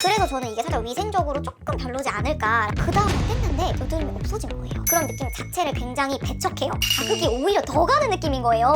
그래서 저는 이게 살짝 위생적으로 조금 별로지 않을까. 그 다음에 뗐는데 여드름이 없어진 거예요. 그런 느낌 자체를 굉장히 배척해요. 자극이 오히려 더 가는 느낌인 거예요.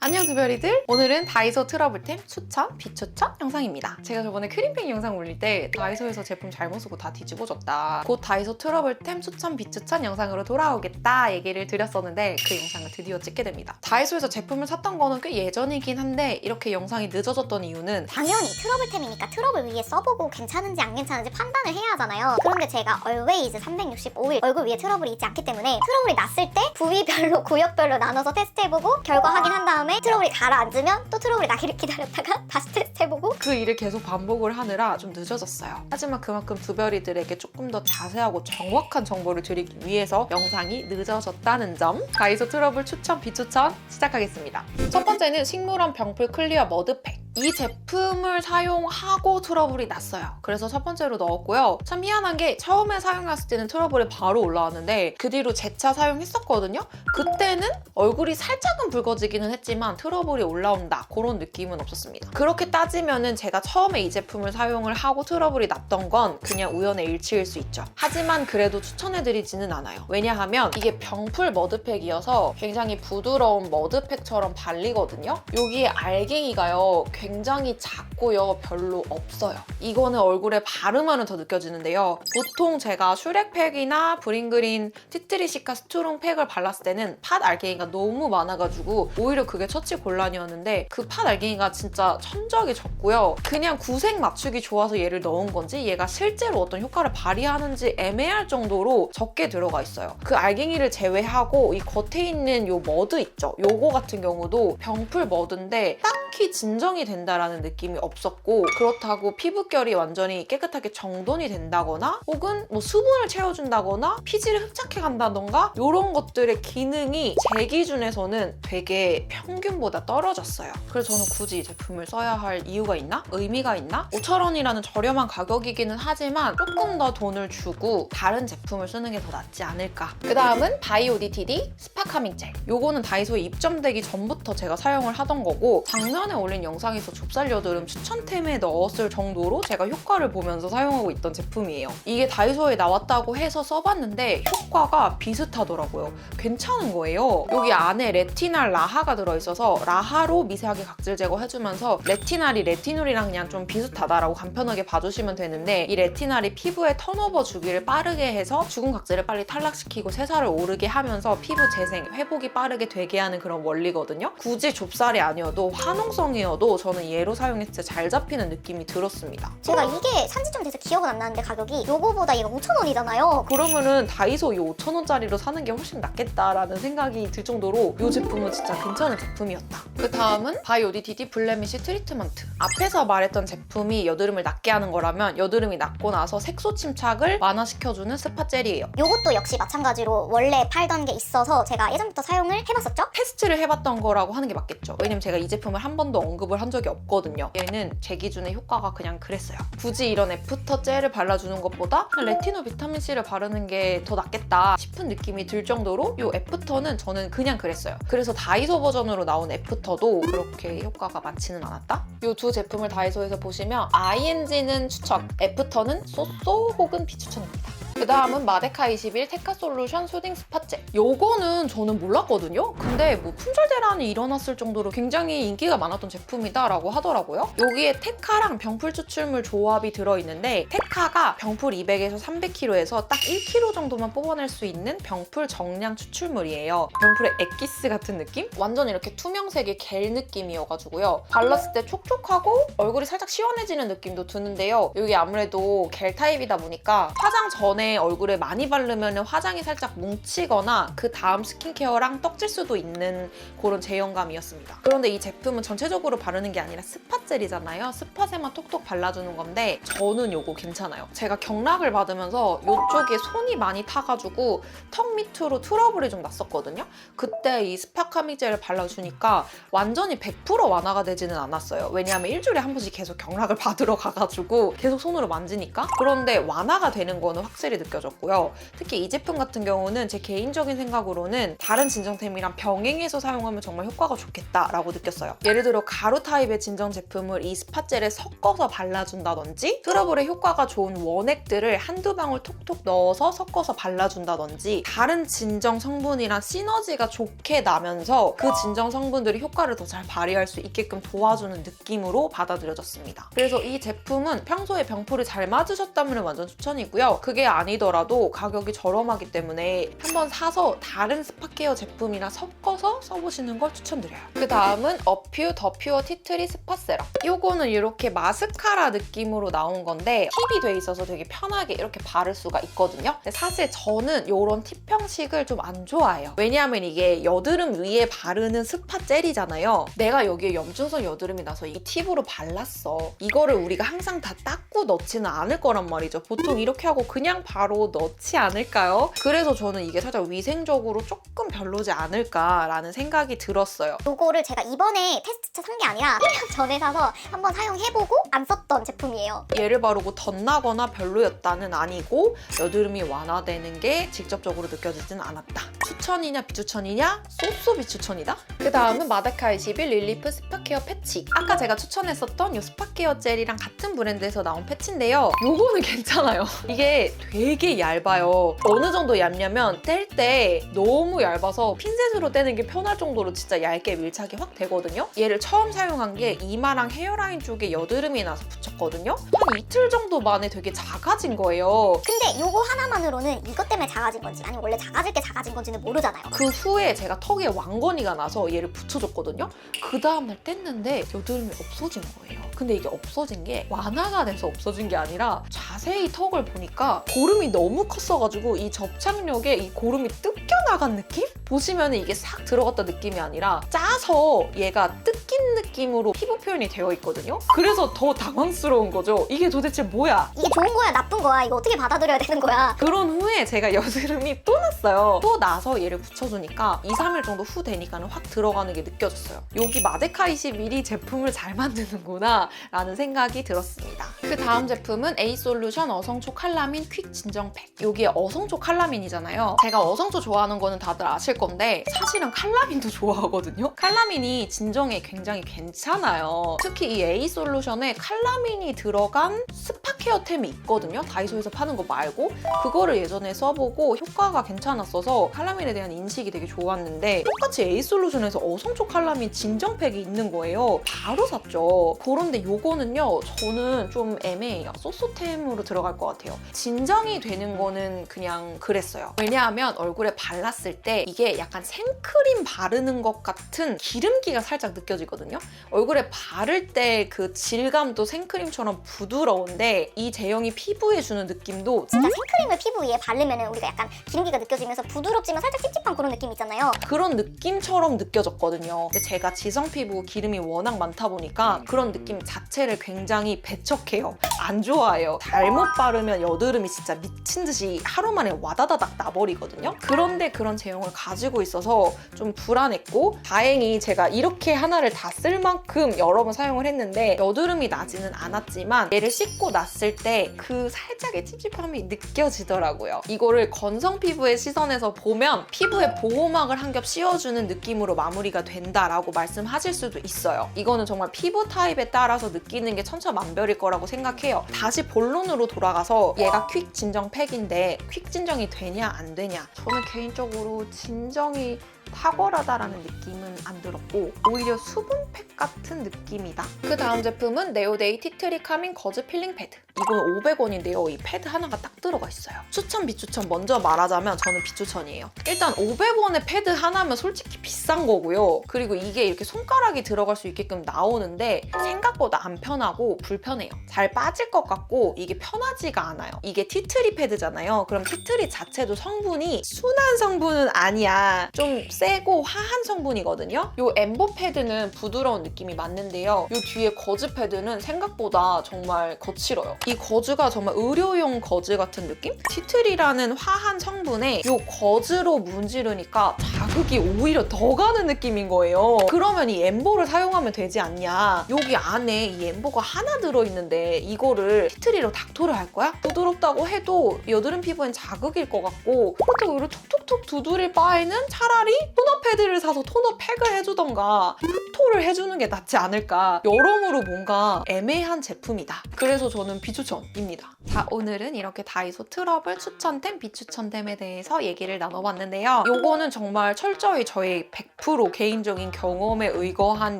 안녕 두별이들! 오늘은 다이소 트러블템 추천, 비추천 영상입니다. 제가 저번에 크림팩 영상 올릴 때 다이소에서 제품 잘못 쓰고 다 뒤집어졌다. 곧 다이소 트러블템 추천, 비추천 영상으로 돌아오겠다 얘기를 드렸었는데 그 영상을 드디어 찍게 됩니다. 다이소에서 제품을 샀던 거는 꽤 예전이긴 한데 이렇게 영상이 늦어졌던 이유는 당연히 트러블템이니까 트러블 위에 써보고 괜찮은지 안 괜찮은지 판단을 해야 하잖아요. 그런데 제가 always 365일 얼굴 위에 트러블이 있지 않기 때문에 트러블이 났을 때 부위별로 구역별로 나눠서 테스트해보고 결과 확인한 다음에 트러블이 가라앉으면 또 트러블이 나기를 기다렸다가 다시 테스트해보고 그 일을 계속 반복을 하느라 좀 늦어졌어요. 하지만 그만큼 두별이들에게 조금 더 자세하고 정확한 정보를 드리기 위해서 영상이 늦어졌다는 점. 다이소 트러블 추천, 비추천 시작하겠습니다. 첫 번째는 식물원 병풀 클리어 머드팩. 이 제품을 사용하고 트러블이 났어요. 그래서 첫 번째로 넣었고요. 참 희한한 게 처음에 사용했을 때는 트러블이 바로 올라왔는데 그 뒤로 재차 사용했었거든요. 그때는 얼굴이 살짝은 붉어지기는 했지만 트러블이 올라온다 그런 느낌은 없었습니다. 그렇게 따지면은 제가 처음에 이 제품을 사용을 하고 트러블이 났던 건 그냥 우연의 일치일 수 있죠. 하지만 그래도 추천해드리지는 않아요. 왜냐하면 이게 병풀 머드팩이어서 굉장히 부드러운 머드팩처럼 발리거든요. 여기에 알갱이가요 굉장히 작고요 별로 없어요. 이거는 얼굴에 바르면 더 느껴지는데요. 보통 제가 슈렉팩이나 브링그린 티트리시카 스트롱 팩을 발랐을 때는 팥 알갱이가 너무 많아가지고 오히려 그게 처치곤란이었는데 그 팥 알갱이가 진짜 천적이 적고요. 그냥 구색 맞추기 좋아서 얘를 넣은 건지 얘가 실제로 어떤 효과를 발휘하는지 애매할 정도로 적게 들어가 있어요. 그 알갱이를 제외하고 이 겉에 있는 요 머드 있죠? 요거 같은 경우도 병풀 머드인데 딱히 진정이 된다라는 느낌이 없었고 그렇다고 피부결이 완전히 깨끗하게 정돈이 된다거나 혹은 뭐 수분을 채워준다거나 피지를 흡착해 간다던가 이런 것들의 기능이 제 기준에서는 되게 평균보다 떨어졌어요. 그래서 저는 굳이 이 제품을 써야 할 이유가 있나? 의미가 있나? 5,000원이라는 저렴한 가격이기는 하지만 조금 더 돈을 주고 다른 제품을 쓰는 게 더 낫지 않을까. 그 다음은 바이오 DTD 스파 카밍 젤. 요거는 다이소에 입점되기 전부터 제가 사용을 하던 거고 작년에 올린 영상에서 좁쌀 여드름 추천템에 넣었을 정도로 제가 효과를 보면서 사용하고 있던 제품이에요. 이게 다이소에 나왔다고 해서 써봤는데 효과가 비슷하더라고요. 괜찮은 거예요. 여기 안에 레티날 라하가 들어있어서 라하로 미세하게 각질 제거해주면서 레티날이 레티놀이랑 그냥 좀 비슷하다라고 간편하게 봐주시면 되는데 이 레티날이 피부의 턴오버 주기를 빠르게 해서 죽은 각질을 빨리 탈락시키고 새살을 오르게 하면서 피부 재생, 회복이 빠르게 되게 하는 그런 원리거든요. 굳이 좁쌀이 아니어도 화농성이어도 저는 얘로 사용했을 때 잘 잡히는 느낌이 들었습니다. 제가 이게 산지 좀 돼서 기억은 안 나는데 가격이 요거보다 이거 5,000원이잖아요. 그러면은 다이소 이 5,000원짜리로 사는 게 훨씬 낫겠다라는 생각이 들 정도로 이 제품은 진짜 괜찮은 제품이었다. 그 다음은 바이오 DTD 블레미쉬 트리트먼트. 앞에서 말했던 제품이 여드름을 낫게 하는 거라면 여드름이 낫고 나서 색소 침착을 완화시켜주는 스파 젤이에요. 요것도 역시 마찬가지로 원래 팔던 게 있어서 제가 예전부터 사용을 해봤었죠? 테스트를 해봤던 거라고 하는 게 맞겠죠. 왜냐면 제가 이 제품을 한 번도 언급을 한 적이 없거든요. 얘는 제 기준에 효과가 그냥 그랬어요. 굳이 이런 애프터 젤을 발라주는 것보다 레티노 비타민C를 바르는 게 더 낫겠다 싶은 느낌이 들 정도로 이 애프터는 저는 그냥 그랬어요. 그래서 다이소 버전으로 나온 애프터도 그렇게 효과가 많지는 않았다? 이 두 제품을 다이소에서 보시면 ING는 추천, 애프터는 쏘쏘 혹은 비추천입니다. 그 다음은 마데카 21 테카 솔루션 소딩 스파젤. 요거는 저는 몰랐거든요? 근데 뭐 품절 대란이 일어났을 정도로 굉장히 인기가 많았던 제품이다라고 하더라고요. 여기에 테카랑 병풀 추출물 조합이 들어있는데 테카가 병풀 200에서 300kg에서 딱 1kg 정도만 뽑아낼 수 있는 병풀 정량 추출물이에요. 병풀의 엑기스 같은 느낌? 완전 이렇게 투명색의 겔 느낌이어가지고요. 발랐을 때 촉촉하고 얼굴이 살짝 시원해지는 느낌도 드는데요. 여기 아무래도 겔 타입이다 보니까 화장 전에 얼굴에 많이 바르면 화장이 살짝 뭉치거나 그 다음 스킨케어랑 떡질 수도 있는 그런 제형감이었습니다. 그런데 이 제품은 전체적으로 바르는 게 아니라 스파젤이잖아요. 스팟에만 톡톡 발라주는 건데 저는 요거 괜찮아요. 제가 경락을 받으면서 이쪽에 손이 많이 타가지고 턱 밑으로 트러블이 좀 났었거든요. 그때 이 스파 카밍젤을 발라주니까 완전히 100% 완화가 되지는 않았어요. 왜냐하면 일주일에 한 번씩 계속 경락을 받으러 가가지고 계속 손으로 만지니까. 그런데 완화가 되는 거는 확실히 확실히 느껴졌고요. 특히 이 제품 같은 경우는 제 개인적인 생각으로는 다른 진정템이랑 병행해서 사용하면 정말 효과가 좋겠다라고 느꼈어요. 예를 들어 가루 타입의 진정 제품을 이 스팟젤에 섞어서 발라준다든지, 트러블에 효과가 좋은 원액들을 한두 방울 톡톡 넣어서 섞어서 발라준다든지, 다른 진정 성분이랑 시너지가 좋게 나면서 그 진정 성분들이 효과를 더 잘 발휘할 수 있게끔 도와주는 느낌으로 받아들여졌습니다. 그래서 이 제품은 평소에 병풀이 잘 맞으셨다면 완전 추천이고요. 그게 아니더라도 가격이 저렴하기 때문에 한번 사서 다른 스팟케어 제품이랑 섞어서 써보시는 걸 추천드려요. 그 다음은 어퓨 더 퓨어 티트리 스팟 세럼. 이거는 이렇게 마스카라 느낌으로 나온 건데 팁이 돼 있어서 되게 편하게 이렇게 바를 수가 있거든요. 근데 사실 저는 이런 팁 형식을 좀 안 좋아해요. 왜냐하면 이게 여드름 위에 바르는 스팟 젤이잖아요. 내가 여기에 염증성 여드름이 나서 이 팁으로 발랐어. 이거를 우리가 항상 다 닦고 넣지는 않을 거란 말이죠. 보통 이렇게 하고 그냥 바로 넣지 않을까요? 그래서 저는 이게 살짝 위생적으로 조금 별로지 않을까라는 생각이 들었어요. 요거를 제가 이번에 테스트차 산 게 아니라 1년 전에 사서 한번 사용해보고 안 썼던 제품이에요. 얘를 바르고 덧나거나 별로였다는 아니고 여드름이 완화되는 게 직접적으로 느껴지진 않았다. 추천이냐 비추천이냐? 쏘쏘 비추천이다? 그 다음은 마데카 21 릴리프 스팟케어 패치. 아까 제가 추천했었던 이 스팟케어 젤이랑 같은 브랜드에서 나온 패치인데요. 요거는 괜찮아요. 이게 되게 얇아요. 어느 정도 얇냐면 뗄 때 너무 얇아서 핀셋으로 떼는 게 편할 정도로 진짜 얇게 밀착이 확 되거든요. 얘를 처음 사용한 게 이마랑 헤어라인 쪽에 여드름이 나서 붙였거든요. 한 이틀 정도 만에 되게 작아진 거예요. 근데 요거 하나만으로는 이것 때문에 작아진 건지 아니면 원래 작아질 게 작아진 건지는 모르잖아요. 그 후에 제가 턱에 왕건이가 나서 얘를 붙여줬거든요. 그 다음날 뗐는데 여드름이 없어진 거예요. 근데 이게 없어진 게 완화가 돼서 없어진 게 아니라 자세히 턱을 보니까 고름이 너무 컸어가지고 이 접착력에 이 고름이 뜯겨나간 느낌? 보시면 이게 싹 들어갔다 느낌이 아니라 짜서 얘가 뜯긴 느낌으로 피부 표현이 되어 있거든요. 그래서 더 당황스러운 거죠. 이게 도대체 뭐야? 이게 좋은 거야 나쁜 거야 이거 어떻게 받아들여야 되는 거야. 그런 후에 제가 여드름이 또 났어요. 또 나서 얘를 붙여주니까 2, 3일 정도 후 되니까는 확 들어가는 게 느껴졌어요. 여기 마데카 21이 제품을 잘 만드는구나 라는 생각이 들었습니다. 그 다음 제품은 에이솔루션 어성초 칼라민 퀵 진정팩. 여기에 어성초 칼라민이잖아요. 제가 어성초 좋아하는 거는 다들 아실 건데 사실은 칼라민도 좋아하거든요. 칼라민이 진정에 굉장히 괜찮아요. 특히 이 에이솔루션에 칼라민이 들어간 스팟케어템이 있거든요. 다이소에서 파는 거 말고 그거를 예전에 써보고 효과가 괜찮았어서 칼라민에 대한 인식이 되게 좋았는데 똑같이 에이솔루션에서 어성초 칼라민 진정팩이 있는 거예요. 바로 샀죠. 그런데 요거는요 저는 좀 애매해요. 쏘쏘템으로 들어갈 것 같아요. 진정이 되는 거는 그냥 그랬어요. 왜냐하면 얼굴에 발랐을 때 이게 약간 생크림 바르는 것 같은 기름기가 살짝 느껴지거든요. 얼굴에 바를 때 그 질감도 생크림처럼 부드러운데 이 제형이 피부에 주는 느낌도 진짜 생크림을 피부 위에 바르면 우리가 약간 기름기가 느껴지면서 부드럽지만 살짝 찝찝한 그런 느낌 있잖아요. 그런 느낌처럼 느껴졌거든요. 근데 제가 지성 피부 기름이 워낙 많다 보니까 그런 느낌 자체를 굉장히 배척해요. 안 좋아해요. 잘못 바르면 여드름이 진짜 미친 듯이 하루 만에 와다다닥 나버리거든요. 그런데 그런 제형을 가지고 있어서 좀 불안했고 다행히 제가 이렇게 하나를 다 쓸 만큼 여러 번 사용을 했는데 여드름이 나지는 않았지만 얘를 씻고 났을 때 그 살짝의 찝찝함이 느껴지더라고요. 이거를 건성 피부의 시선에서 보면 피부에 보호막을 한 겹 씌워주는 느낌으로 마무리가 된다라고 말씀하실 수도 있어요. 이거는 정말 피부 타입에 따라서 느끼는 게 천차만별일 거라고 생각해요. 다시 본론으로 돌아가서 얘가 퀵 진정 팩인데 퀵 진정이 되냐 안 되냐 저는 개인적으로 진정이 탁월하다라는 느낌은 안 들었고 오히려 수분팩 같은 느낌이다. 그 다음 제품은 네오데이 티트리 카밍 거즈 필링 패드. 이건 500원인데요. 이 패드 하나가 딱 들어가 있어요. 추천 비추천 먼저 말하자면 저는 비추천이에요. 일단 500원의 패드 하나면 솔직히 비싼 거고요. 그리고 이게 이렇게 손가락이 들어갈 수 있게끔 나오는데 생각보다 안 편하고 불편해요. 잘 빠질 것 같고 이게 편하지가 않아요. 이게 티트리 패드잖아요. 그럼 티트리 자체도 성분이 순한 성분은 아니야. 좀 세고 화한 성분이거든요. 이 엠보 패드는 부드러운 느낌이 맞는데요. 이 뒤에 거즈 패드는 생각보다 정말 거칠어요. 이 거즈가 정말 의료용 거즈 같은 느낌? 티트리라는 화한 성분에 이 거즈로 문지르니까 자극이 오히려 더 가는 느낌인 거예요. 그러면 이 엠보를 사용하면 되지 않냐. 여기 안에 이 엠보가 하나 들어있는데 이거를 티트리로 닥토를 할 거야? 부드럽다고 해도 여드름 피부엔 자극일 것 같고 그렇다고 이렇게 톡톡톡 두드릴 바에는 차라리 토너 패드를 사서 토너 팩을 해주던가 닥토를 해주는 게 낫지 않을까. 여러모로 뭔가 애매한 제품이다. 그래서 저는 비추천입니다. 자, 오늘은 이렇게 다이소 트러블 추천템, 비추천템에 대해서 얘기를 나눠봤는데요. 요거는 정말 철저히 저의 100% 개인적인 경험에 의거한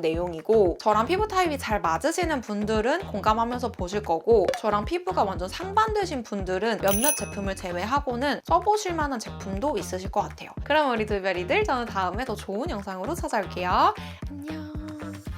내용이고 저랑 피부 타입이 잘 맞으시는 분들은 공감하면서 보실 거고 저랑 피부가 완전 상반되신 분들은 몇몇 제품을 제외하고는 써보실 만한 제품도 있으실 것 같아요. 그럼 우리 두별이들 저는 다음에 더 좋은 영상으로 찾아올게요. 안녕.